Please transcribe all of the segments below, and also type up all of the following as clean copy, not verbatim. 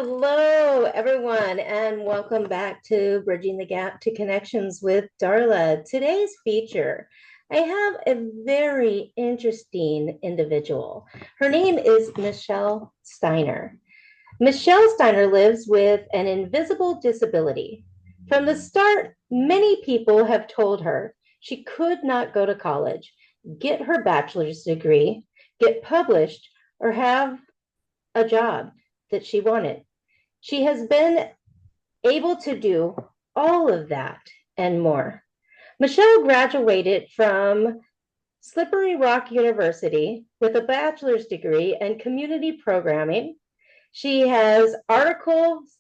Hello, everyone, and welcome back to Bridging the Gap to Connections with Darla. Today's feature, I have a very interesting individual. Her name is Michelle Steiner. Michelle Steiner lives with an invisible disability. From the start, many people have told her she could not go to college, get her bachelor's degree, get published, or have a job that she wanted. She has been able to do all of that and more. Michelle graduated from Slippery Rock University with a bachelor's degree in community programming. She has articles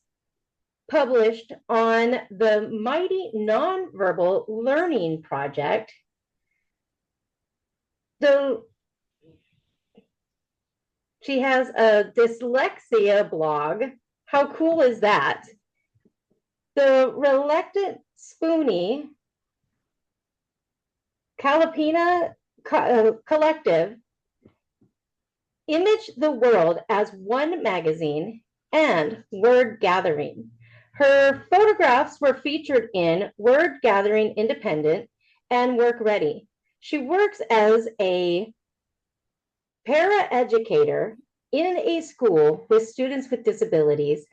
published on the Mighty Nonverbal Learning Project. The She has a dyslexia blog. How cool is that? The Reluctant Spoonie Kalopina Collective image the world as one magazine and Word Gathering. Her photographs were featured in Word Gathering Independent and Work Ready. She works as a paraeducator in a school with students with disabilities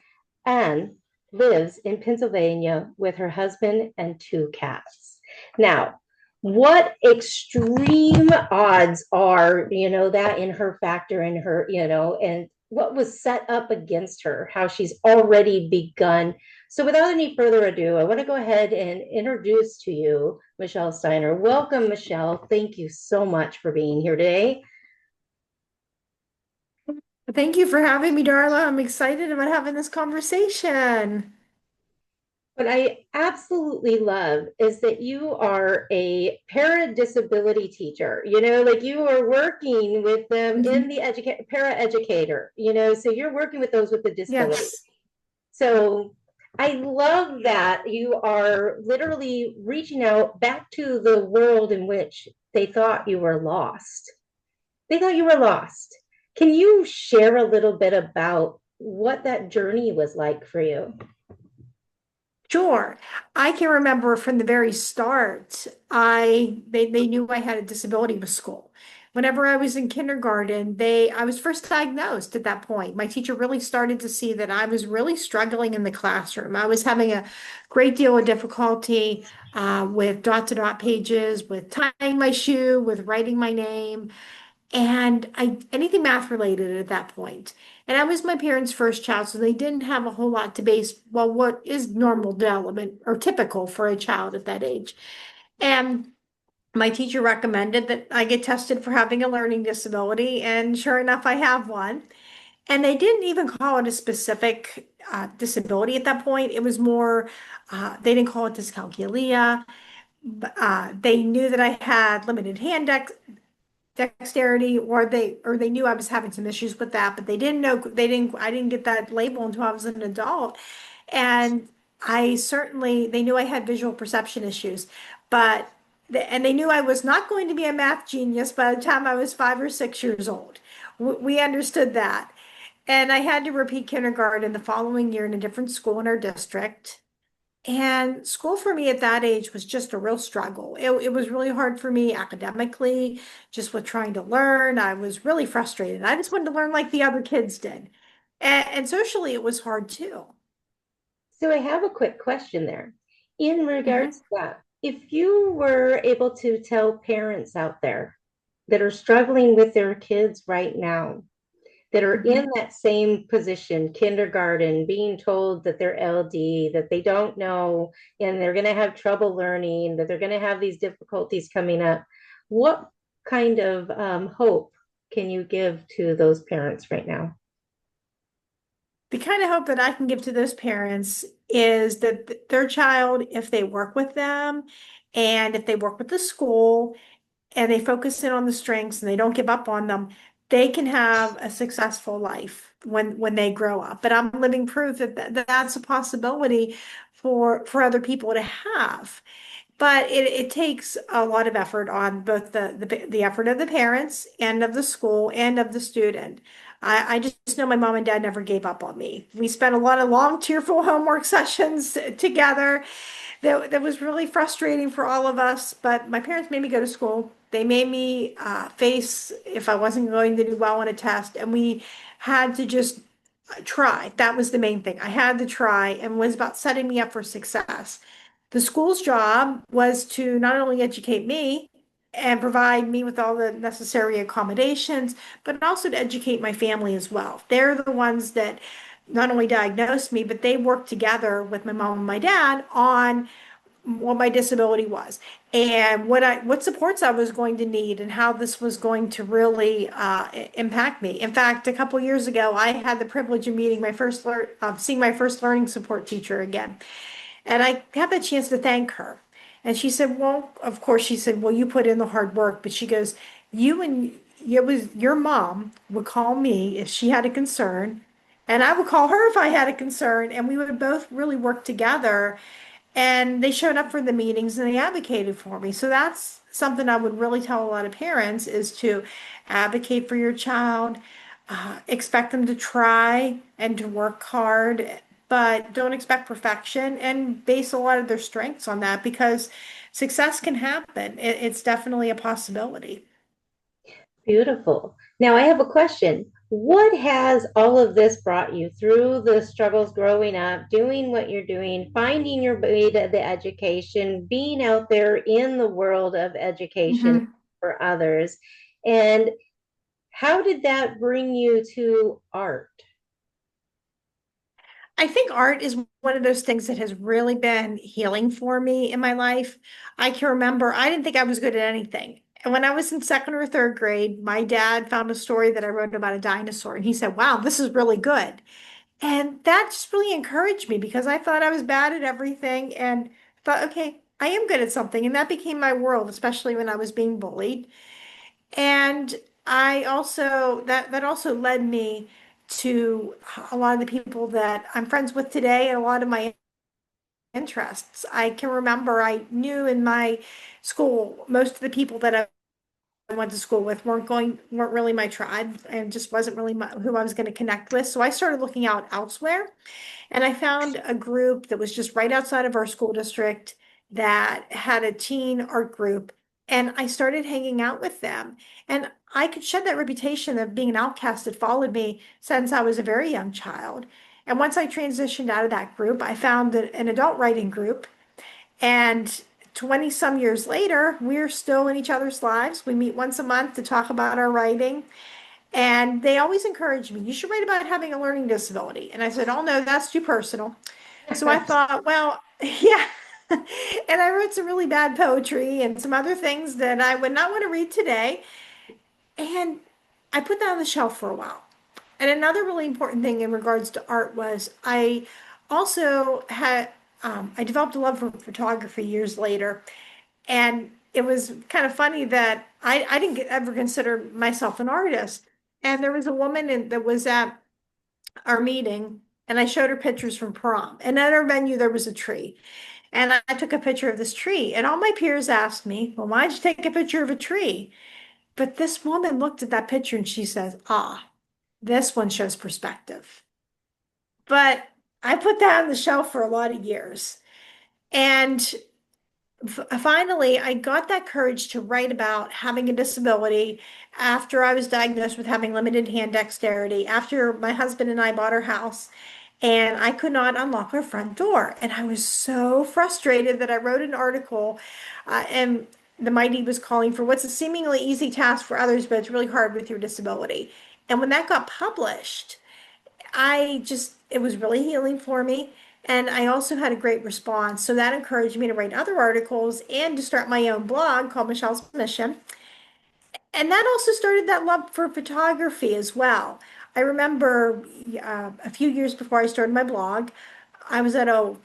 and lives in Pennsylvania with her husband and two cats. Now, what extreme odds are, that in her factor in her, and what was set up against her, how she's already begun. So without any further ado, I want to go ahead and introduce to you Michelle Steiner. Welcome, Michelle. Thank you so much for being here today. Thank you for having me, Darla. I'm excited about having this conversation. What I absolutely love is that you are a para disability teacher, like you are working with them in Mhm. the para educator, so you're working with those with the disability. Yes. So I love that you are literally reaching out back to the world in which they thought you were lost. They thought you were lost. Can you share a little bit about what that journey was like for you? Sure. I can remember from the very start, they knew I had a disability with school. Whenever I was in kindergarten, I was first diagnosed at that point. My teacher really started to see that I was really struggling in the classroom. I was having a great deal of difficulty with dot-to-dot pages, with tying my shoe, with writing my name. And anything math related at that point. And I was my parents' first child, so they didn't have a whole lot to base, well, what is normal development or typical for a child at that age. And my teacher recommended that I get tested for having a learning disability, and sure enough, I have one. And they didn't even call it a specific disability at that point. It was more, they didn't call it dyscalculia. They knew that I had limited hand dexterity, or they knew I was having some issues with that, but I didn't get that label until I was an adult. And they knew I had visual perception issues, but and they knew I was not going to be a math genius by the time I was 5 or 6 years old. We understood that. And I had to repeat kindergarten the following year in a different school in our district. And school for me at that age was just a real struggle. It was really hard for me academically, just with trying to learn. I was really frustrated. I just wanted to learn like the other kids did. And socially, it was hard too. So I have a quick question there. In regards Mhm. to that, if you were able to tell parents out there that are struggling with their kids right now, that are in Mhm. that same position, kindergarten, being told that they're LD, that they don't know, and they're going to have trouble learning, that they're going to have these difficulties coming up, what kind of hope can you give to those parents right now? The kind of hope that I can give to those parents is that their child, if they work with them and if they work with the school and they focus in on the strengths and they don't give up on them, they can have a successful life when they grow up. But I'm living proof that that's a possibility for other people to have. But it takes a lot of effort on both the effort of the parents and of the school and of the student. I just know my mom and dad never gave up on me. We spent a lot of long, tearful homework sessions together. That was really frustrating for all of us, but my parents made me go to school. They made me face if I wasn't going to do well on a test, and we had to just try. That was the main thing. I had to try and was about setting me up for success. The school's job was to not only educate me and provide me with all the necessary accommodations, but also to educate my family as well. They're the ones that not only diagnosed me, but they worked together with my mom and my dad on what my disability was and what supports I was going to need and how this was going to really impact me. In fact, a couple years ago, I had the privilege of meeting seeing my first learning support teacher again, and I had the chance to thank her. And she said, "Well, of course," she said, "Well, you put in the hard work," but she goes, "You and it was your mom would call me if she had a concern." And I would call her if I had a concern, and we would both really work together, and they showed up for the meetings and they advocated for me. So that's something I would really tell a lot of parents is to advocate for your child, expect them to try and to work hard, but don't expect perfection and base a lot of their strengths on that because success can happen. It's definitely a possibility. Beautiful. Now, I have a question. What has all of this brought you through the struggles growing up, doing what you're doing, finding your way to the education, being out there in the world of education Mhm. for others? And how did that bring you to art? I think art is one of those things that has really been healing for me in my life. I can remember I didn't think I was good at anything. And when I was in second or third grade, my dad found a story that I wrote about a dinosaur, and he said, "Wow, this is really good." And that just really encouraged me because I thought I was bad at everything and thought, okay, I am good at something. And that became my world, especially when I was being bullied. And I also that also led me to a lot of the people that I'm friends with today and a lot of my interests. I can remember I knew in my school most of the people that I went to school with weren't really my tribe and just wasn't really who I was going to connect with. So I started looking out elsewhere. And I found a group that was just right outside of our school district that had a teen art group. And I started hanging out with them. And I could shed that reputation of being an outcast that followed me since I was a very young child. And once I transitioned out of that group, I found an adult writing group. And 20 some years later, we're still in each other's lives. We meet once a month to talk about our writing. And they always encourage me, you should write about having a learning disability. And I said, oh no, that's too personal. So I thought, well, yeah. And I wrote some really bad poetry and some other things that I would not want to read today. And I put that on the shelf for a while. And another really important thing in regards to art was I also I developed a love for photography years later. And it was kind of funny that I didn't ever consider myself an artist. And there was a woman that was at our meeting, and I showed her pictures from prom. And at our venue, there was a tree. And I took a picture of this tree. And all my peers asked me, well, why'd you take a picture of a tree? But this woman looked at that picture and she says, ah, this one shows perspective. But I put that on the shelf for a lot of years. And finally, I got that courage to write about having a disability after I was diagnosed with having limited hand dexterity, after my husband and I bought our house, and I could not unlock our front door. And I was so frustrated that I wrote an article, and the Mighty was calling for what's a seemingly easy task for others, but it's really hard with your disability. And when that got published, it was really healing for me. And I also had a great response. So that encouraged me to write other articles and to start my own blog called Michelle's Mission. And that also started that love for photography as well. I remember a few years before I started my blog, I was at a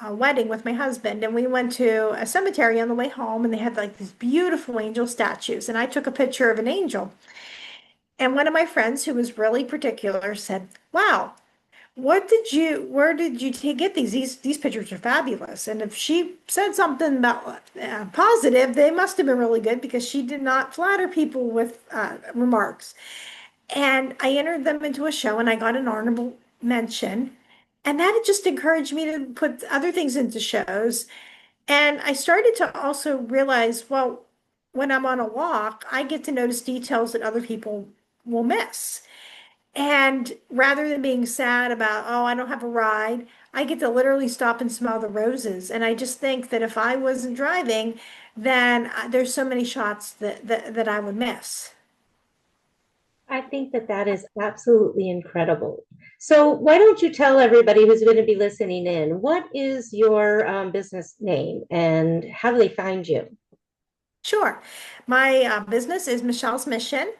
wedding with my husband, and we went to a cemetery on the way home, and they had like these beautiful angel statues. And I took a picture of an angel. And one of my friends, who was really particular, said, wow, where did you get these? These pictures are fabulous. And if she said something about positive, they must have been really good because she did not flatter people with remarks. And I entered them into a show and I got an honorable mention. And that had just encouraged me to put other things into shows. And I started to also realize, well, when I'm on a walk, I get to notice details that other people will miss. And rather than being sad about, oh, I don't have a ride, I get to literally stop and smell the roses. And I just think that if I wasn't driving, then there's so many shots that I would miss. I think that that is absolutely incredible. So, why don't you tell everybody who's going to be listening in, what is your business name and how do they find you? Sure. My business is Michelle's Mission,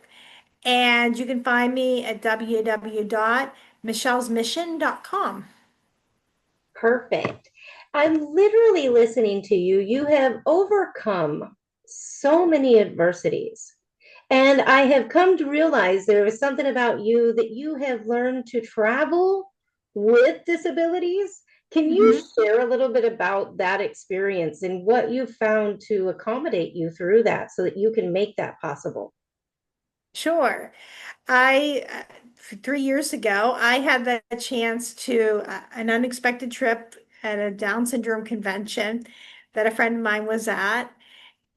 and you can find me at www.michellesmission.com. Perfect. I'm literally listening to you. You have overcome so many adversities. And I have come to realize there is something about you that you have learned to travel with disabilities. Can you Mhm. share a little bit about that experience and what you found to accommodate you through that so that you can make that possible? Sure. I, 3 years ago, I had the chance to an unexpected trip at a Down syndrome convention that a friend of mine was at.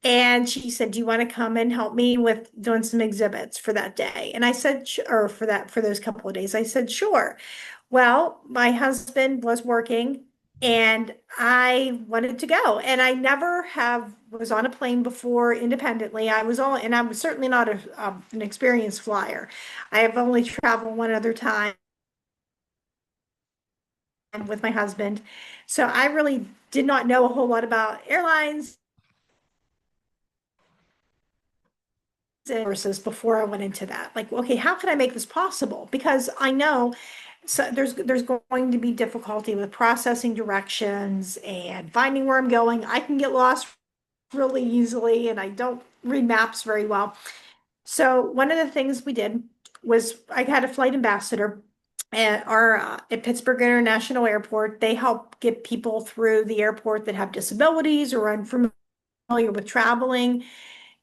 And she said, "Do you want to come and help me with doing some exhibits for that day?" And I said, or for those couple of days, I said, "Sure." Well, my husband was working and I wanted to go. And I never have was on a plane before independently. And I was certainly not an experienced flyer. I have only traveled one other time with my husband. So I really did not know a whole lot about airlines and resources before I went into that. Like, okay, how can I make this possible? Because I know so there's going to be difficulty with processing directions and finding where I'm going. I can get lost really easily and I don't read maps very well. So one of the things we did was I had a flight ambassador at Pittsburgh International Airport. They help get people through the airport that have disabilities or unfamiliar with traveling.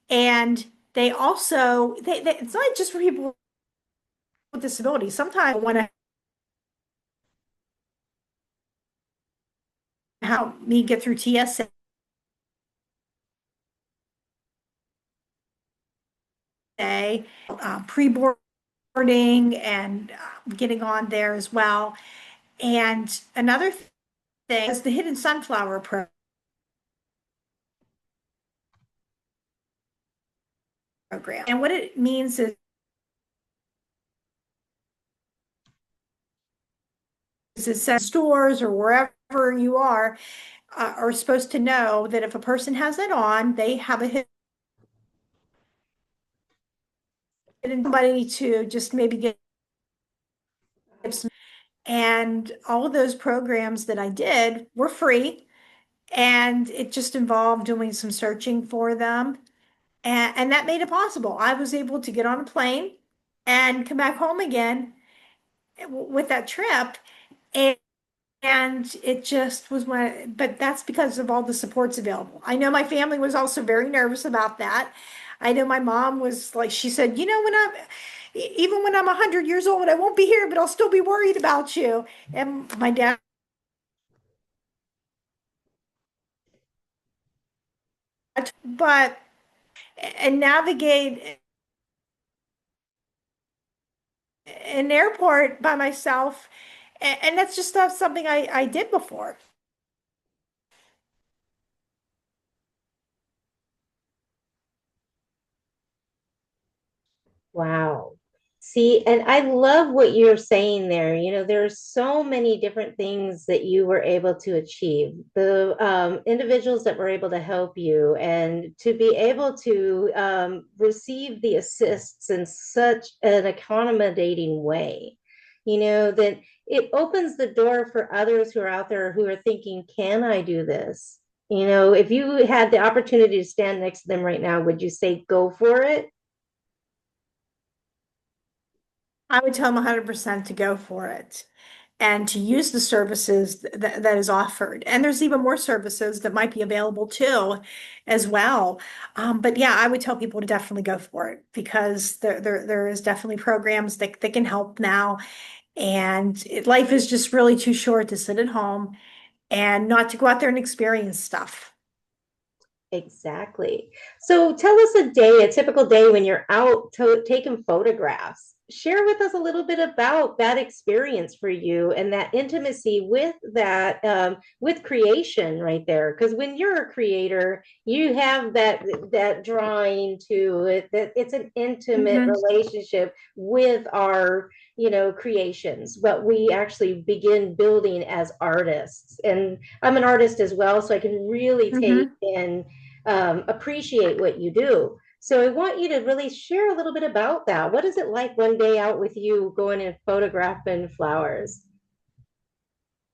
And they also it's not just for people with disabilities. Sometimes I want to help me get through TSA, pre-boarding and getting on there as well. And another thing is the Hidden Sunflower program. And what it means is it says stores or wherever you are supposed to know that if a person has it on, they have a hidden somebody to just maybe get some. And all of those programs that I did were free. And it just involved doing some searching for them. And that made it possible. I was able to get on a plane and come back home again with that trip. And, and it just was but that's because of all the supports available. I know my family was also very nervous about that. I know my mom was like, she said, even when I'm 100 years old, I won't be here, but I'll still be worried about you. And my dad, but and navigate an airport by myself. And that's just not something I did before. Wow. See, and I love what you're saying there. You know, there's so many different things that you were able to achieve. The individuals that were able to help you, and to be able to receive the assists in such an accommodating way, you know, that it opens the door for others who are out there who are thinking, can I do this? You know, if you had the opportunity to stand next to them right now, would you say go for it? I would tell them 100% to go for it. and to use the services that is offered. And there's even more services that might be available too, as well. But yeah, I would tell people to definitely go for it because there is definitely programs that can help now. And life is just really too short to sit at home and not to go out there and experience stuff. Exactly. So tell us a typical day when you're out taking photographs. Share with us a little bit about that experience for you and that intimacy with with creation right there. Because when you're a creator, you have that drawing to it, that it's an intimate Mhm. relationship with our creations, what we actually begin building as artists. And I'm an artist as well, so I can really take Mhm. in appreciate what you do. So I want you to really share a little bit about that. What is it like one day out with you going and photographing flowers?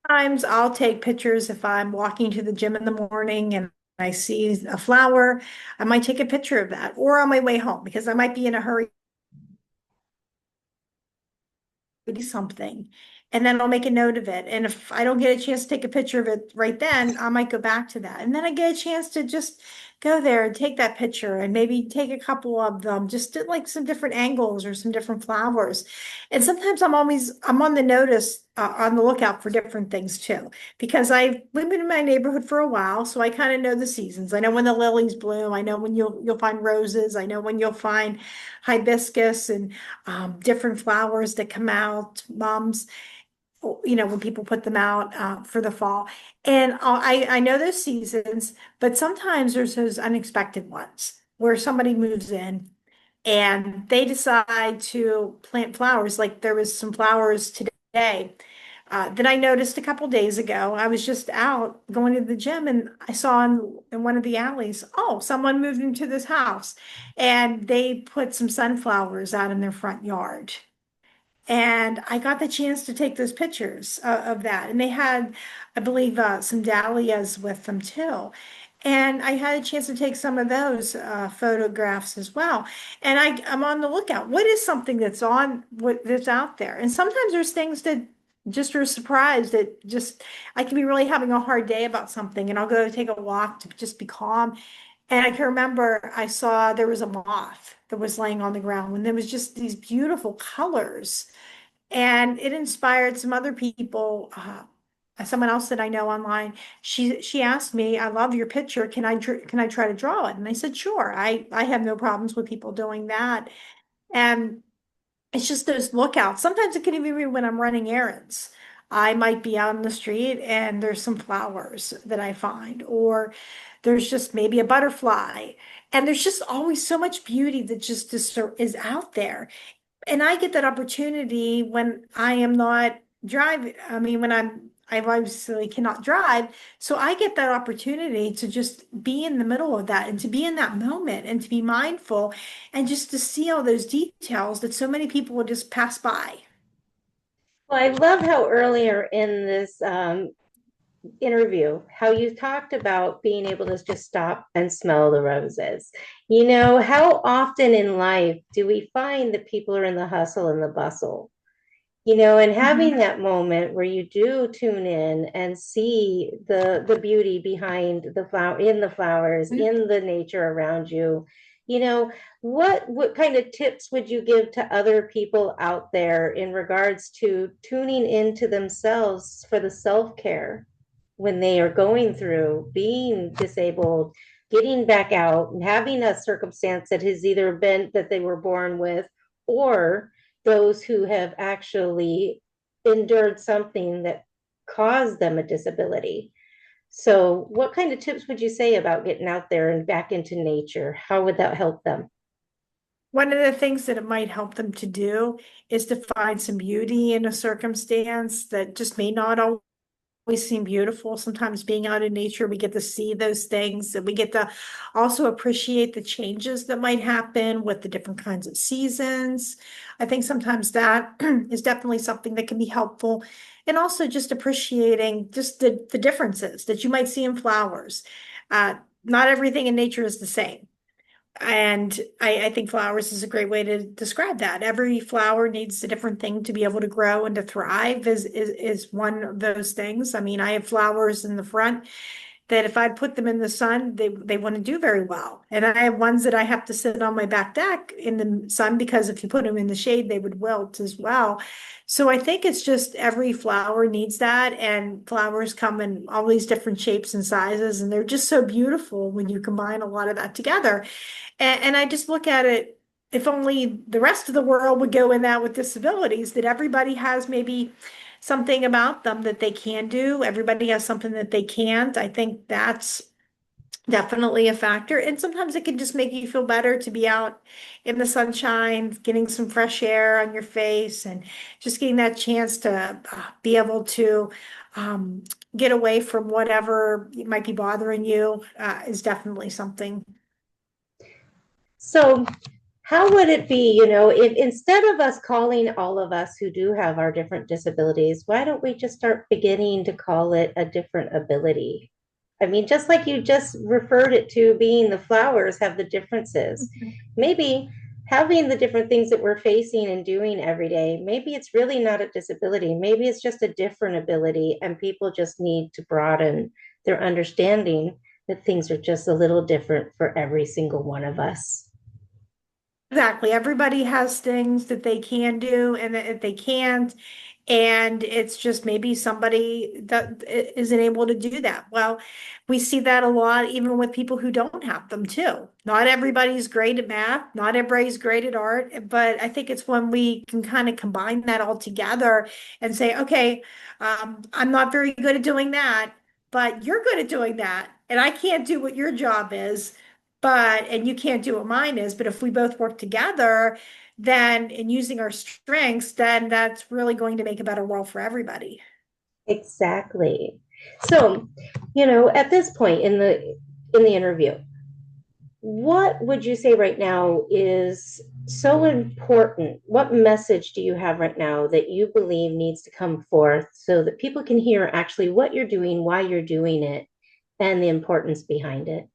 Sometimes I'll take pictures if I'm walking to the gym in the morning and I see a flower. I might take a picture of that or on my way home because I might be in a hurry do something. And then I'll make a note of it. And if I don't get a chance to take a picture of it right then, I might go back to that. And then I get a chance to just go there and take that picture and maybe take a couple of them, just at like some different angles or some different flowers. And sometimes I'm on the notice, on the lookout for different things too, because I've been in my neighborhood for a while. So I kind of know the seasons. I know when the lilies bloom. I know when you'll find roses. I know when you'll find hibiscus and different flowers that come out, when people put them out for the fall. And I know those seasons, but sometimes there's those unexpected ones where somebody moves in and they decide to plant flowers. Like there was some flowers today that I noticed a couple days ago. I was just out going to the gym and I saw in one of the alleys, oh, someone moved into this house and they put some sunflowers out in their front yard. And I got the chance to take those pictures of that. And they had, I believe, some dahlias with them too. And I had a chance to take some of those photographs as well. And I'm on the lookout. What is something that's out there? And sometimes there's things that just are a surprise that just I can be really having a hard day about something, and I'll go take a walk to just be calm. And I can remember I saw there was a moth that was laying on the ground, and there was just these beautiful colors. And it inspired some other people. Someone else that I know online. She asked me, "I love your picture. Can I try to draw it?" And I said, "Sure. I have no problems with people doing that." And it's just those lookouts. Sometimes it can even be when I'm running errands. I might be out in the street and there's some flowers that I find, or there's just maybe a butterfly. And there's just always so much beauty that just is out there. And I get that opportunity when I am not driving. I mean, I obviously cannot drive. So I get that opportunity to just be in the middle of that and to be in that moment and to be mindful and just to see all those details that so many people will just pass by. Well, I love how earlier in this interview, how you talked about being able to just stop and smell the roses. How often in life do we find that people are in the hustle and the bustle? And having Mhm. that moment where you do tune in and see the beauty behind the flowers, in the nature around you. you know what kind of tips would you give to other people out there in regards to tuning into themselves for the self-care when they are going through being disabled, getting back out and having a circumstance that has either been that they were born with, or those who have actually endured something that caused them a disability? So, what kind of tips would you say about getting out there and back into nature? How would that help them? One of the things that it might help them to do is to find some beauty in a circumstance that just may not always seem beautiful. Sometimes being out in nature, we get to see those things and we get to also appreciate the changes that might happen with the different kinds of seasons. I think sometimes that is definitely something that can be helpful. And also just appreciating just the differences that you might see in flowers. Not everything in nature is the same. And I think flowers is a great way to describe that. Every flower needs a different thing to be able to grow and to thrive is one of those things. I mean, I have flowers in the front that if I put them in the sun, they wouldn't do very well. And I have ones that I have to sit on my back deck in the sun because if you put them in the shade, they would wilt as well. So I think it's just every flower needs that, and flowers come in all these different shapes and sizes, and they're just so beautiful when you combine a lot of that together. And I just look at it, if only the rest of the world would go in that with disabilities, that everybody has maybe something about them that they can do. Everybody has something that they can't. I think that's definitely a factor. And sometimes it can just make you feel better to be out in the sunshine, getting some fresh air on your face, and just getting that chance to be able to get away from whatever might be bothering you is definitely something. So, how would it be, if instead of us calling all of us who do have our different disabilities, why don't we just start beginning to call it a different ability? I mean, just like you just referred it to being the flowers have the differences. Maybe having the different things that we're facing and doing every day, maybe it's really not a disability. Maybe it's just a different ability, and people just need to broaden their understanding that things are just a little different for every single one of us. Exactly. Everybody has things that they can do and that they can't. And it's just maybe somebody that isn't able to do that. Well, we see that a lot even with people who don't have them too. Not everybody's great at math, not everybody's great at art, but I think it's when we can kind of combine that all together and say, okay, I'm not very good at doing that, but you're good at doing that. And I can't do what your job is. And you can't do what mine is, but if we both work together, then in using our strengths, then that's really going to make a better world for everybody. Exactly. So, at this point in the interview, what would you say right now is so important? What message do you have right now that you believe needs to come forth so that people can hear actually what you're doing, why you're doing it, and the importance behind it?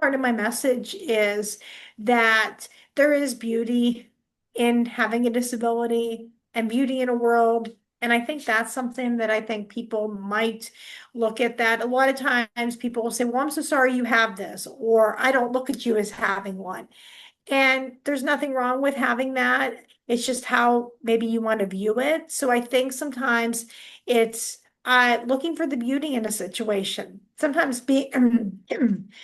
Part of my message is that there is beauty in having a disability and beauty in a world. And I think that's something that I think people might look at that. A lot of times people will say, well, I'm so sorry you have this, or I don't look at you as having one. And there's nothing wrong with having that. It's just how maybe you want to view it. So I think sometimes it's looking for the beauty in a situation. Sometimes being,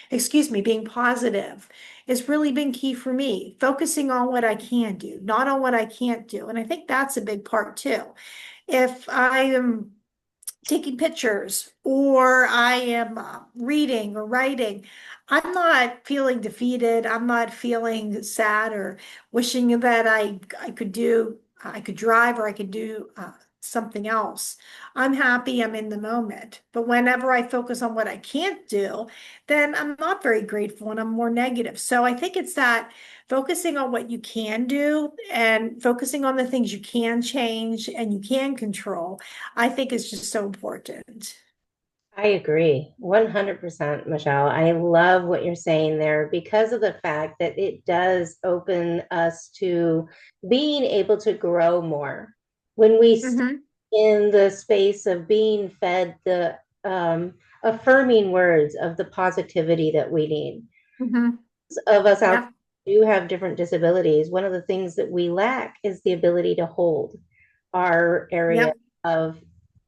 excuse me, being positive has really been key for me. Focusing on what I can do, not on what I can't do. And I think that's a big part too. If I am taking pictures or I am reading or writing, I'm not feeling defeated. I'm not feeling sad or wishing that I could drive or I could do something else. I'm happy. I'm in the moment. But whenever I focus on what I can't do, then I'm not very grateful and I'm more negative. So I think it's that focusing on what you can do and focusing on the things you can change and you can control, I think is just so important. I agree 100%, Michelle. I love what you're saying there because of the fact that it does open us to being able to grow more. When we stay Hmm. in the space of being fed the affirming words of the positivity that we need, Hmm. of us out Yeah. there do have different disabilities. One of the things that we lack is the ability to hold our area Yep. of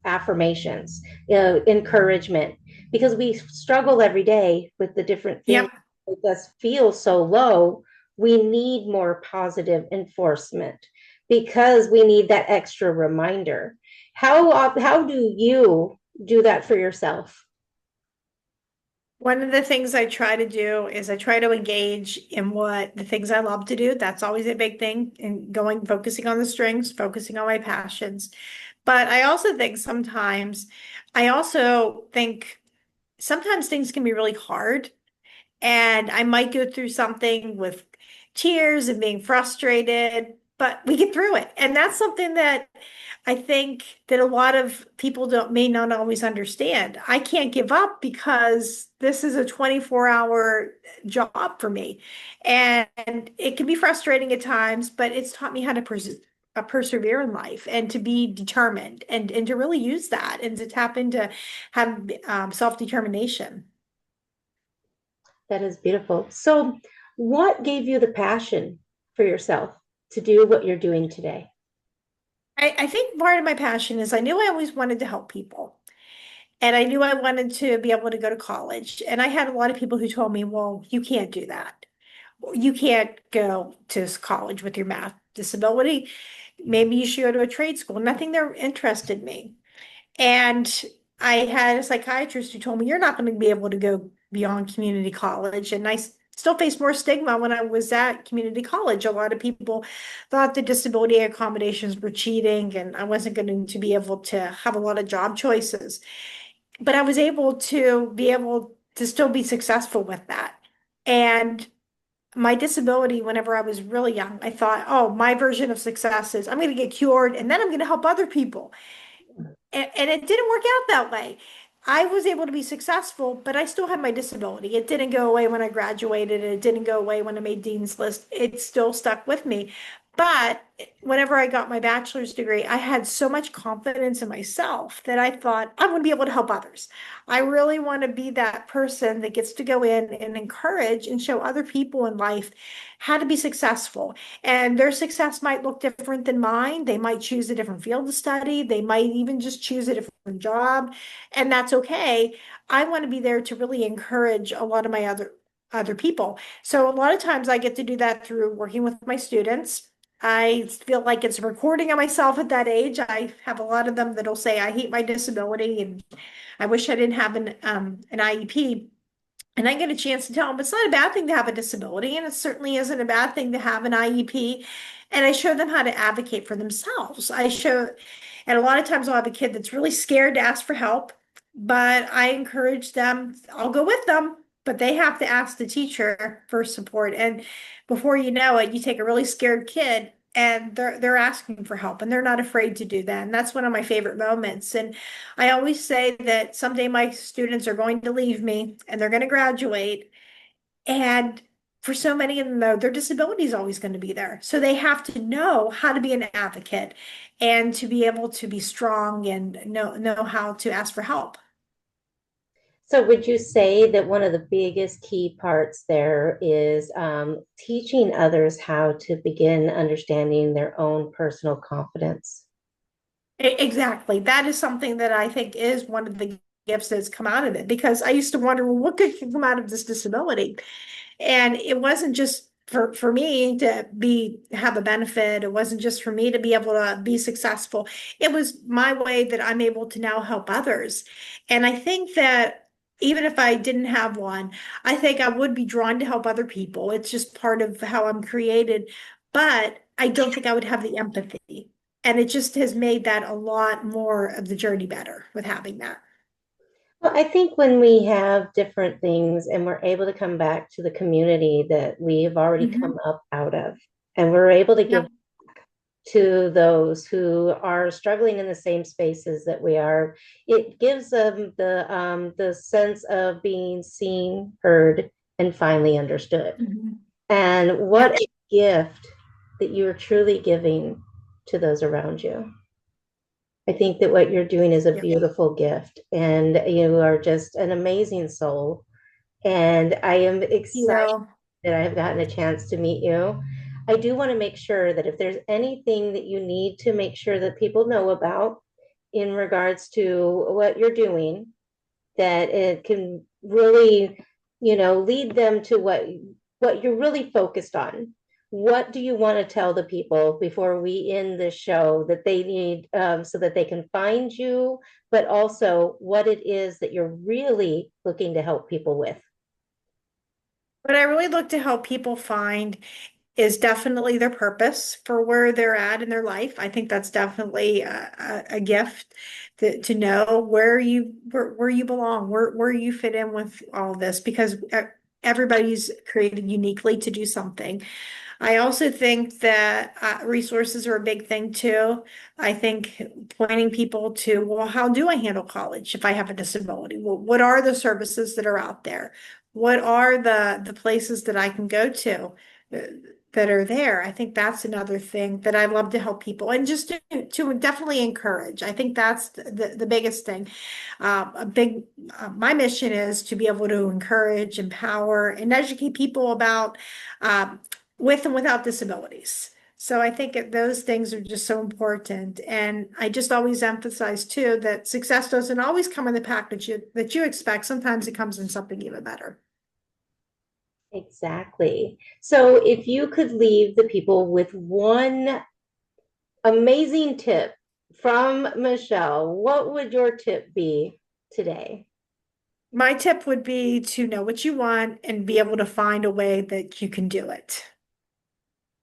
affirmations, encouragement, because we struggle every day with the different things Yep. that make us feel so low. We need more positive enforcement because we need that extra reminder. How do you do that for yourself? One of the things I try to do is I try to engage in what the things I love to do. That's always a big thing in going, focusing on the strengths, focusing on my passions. But I also think sometimes things can be really hard. And I might go through something with tears and being frustrated. but we get through it. And that's something that I think that a lot of people don't may not always understand. I can't give up because this is a 24-hour job for me. And it can be frustrating at times, but it's taught me how to persevere in life and to be determined and to really use that and to tap into have self-determination. That is beautiful. So, what gave you the passion for yourself to do what you're doing today? I think part of my passion is I knew I always wanted to help people. And I knew I wanted to be able to go to college. And I had a lot of people who told me, well, you can't do that. You can't go to college with your math disability. Maybe you should go to a trade school. Nothing there interested me. And I had a psychiatrist who told me, you're not going to be able to go beyond community college. And still faced more stigma when I was at community college. A lot of people thought the disability accommodations were cheating and I wasn't going to be able to have a lot of job choices. But I was able to still be successful with that. And my disability, whenever I was really young, I thought, oh, my version of success is I'm going to get cured and then I'm going to help other people. And it didn't work out that way. I was able to be successful, but I still had my disability. It didn't go away when I graduated, and it didn't go away when I made Dean's List. It still stuck with me. But whenever I got my bachelor's degree, I had so much confidence in myself that I thought I want to be able to help others. I really want to be that person that gets to go in and encourage and show other people in life how to be successful. And their success might look different than mine. They might choose a different field to study. They might even just choose a different job, and that's okay. I want to be there to really encourage a lot of my other people. So a lot of times I get to do that through working with my students. I feel like it's a recording of myself at that age. I have a lot of them that'll say, I hate my disability and I wish I didn't have an IEP. And I get a chance to tell them it's not a bad thing to have a disability, and it certainly isn't a bad thing to have an IEP. And I show them how to advocate for themselves. And a lot of times I'll have a kid that's really scared to ask for help, but I encourage them, I'll go with them, but they have to ask the teacher for support. And before you know it, you take a really scared kid and they're asking for help and they're not afraid to do that. And that's one of my favorite moments. And I always say that someday my students are going to leave me and they're going to graduate. And for so many of them, though, their disability is always going to be there. So they have to know how to be an advocate and to be able to be strong and know how to ask for help. So, would you say that one of the biggest key parts there is teaching others how to begin understanding their own personal confidence? Exactly. That is something that I think is one of the gifts that's come out of it because I used to wonder, well, what could come out of this disability? And it wasn't just for me to have a benefit. It wasn't just for me to be able to be successful. It was my way that I'm able to now help others. And I think that even if I didn't have one, I think I would be drawn to help other people. It's just part of how I'm created. But I don't think I would have the empathy. And it just has made that a lot more of the journey better with having that. Well, I think when we have different things and we're able to come back to the community that we have already come Mhm. up out of, and we're able to give Yep. to those who are struggling in the same spaces that we are, it gives them the sense of being seen, heard, and finally understood. Mhm. And what Yep. a gift that you are truly giving to those around you. I think that what you're doing is a Yep. beautiful gift, and you are just an amazing soul. And I am You excited know. that I have gotten a chance to meet you. I do want to make sure that if there's anything that you need to make sure that people know about in regards to what you're doing, that it can really, lead them to what you're really focused on. What do you want to tell the people before we end this show that they need so that they can find you, but also what it is that you're really looking to help people with? What I really look to help people find is definitely their purpose for where they're at in their life. I think that's definitely a gift to know where you belong, where you fit in with all this, because everybody's created uniquely to do something. I also think that resources are a big thing too. I think pointing people to, well, how do I handle college if I have a disability? Well, what are the services that are out there? What are the places that I can go to uh, that are there? I think that's another thing that I love to help people and just to definitely encourage. I think that's the biggest thing. My mission is to be able to encourage, empower, and educate people about um, with and without disabilities. So I think those things are just so important. And I just always emphasize too that success doesn't always come in the package that you expect. Sometimes it comes in something even better. Exactly. So if you could leave the people with one amazing tip from Michelle, what would your tip be today? My tip would be to know what you want and be able to find a way that you can do it.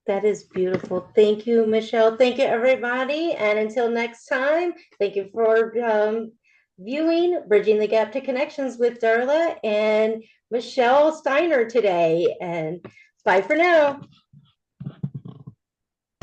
That is beautiful. Thank you, Michelle. Thank you, everybody. And until next time, thank you for viewing Bridging the Gap to Connections with Darla and Michelle Steiner today. And bye for now.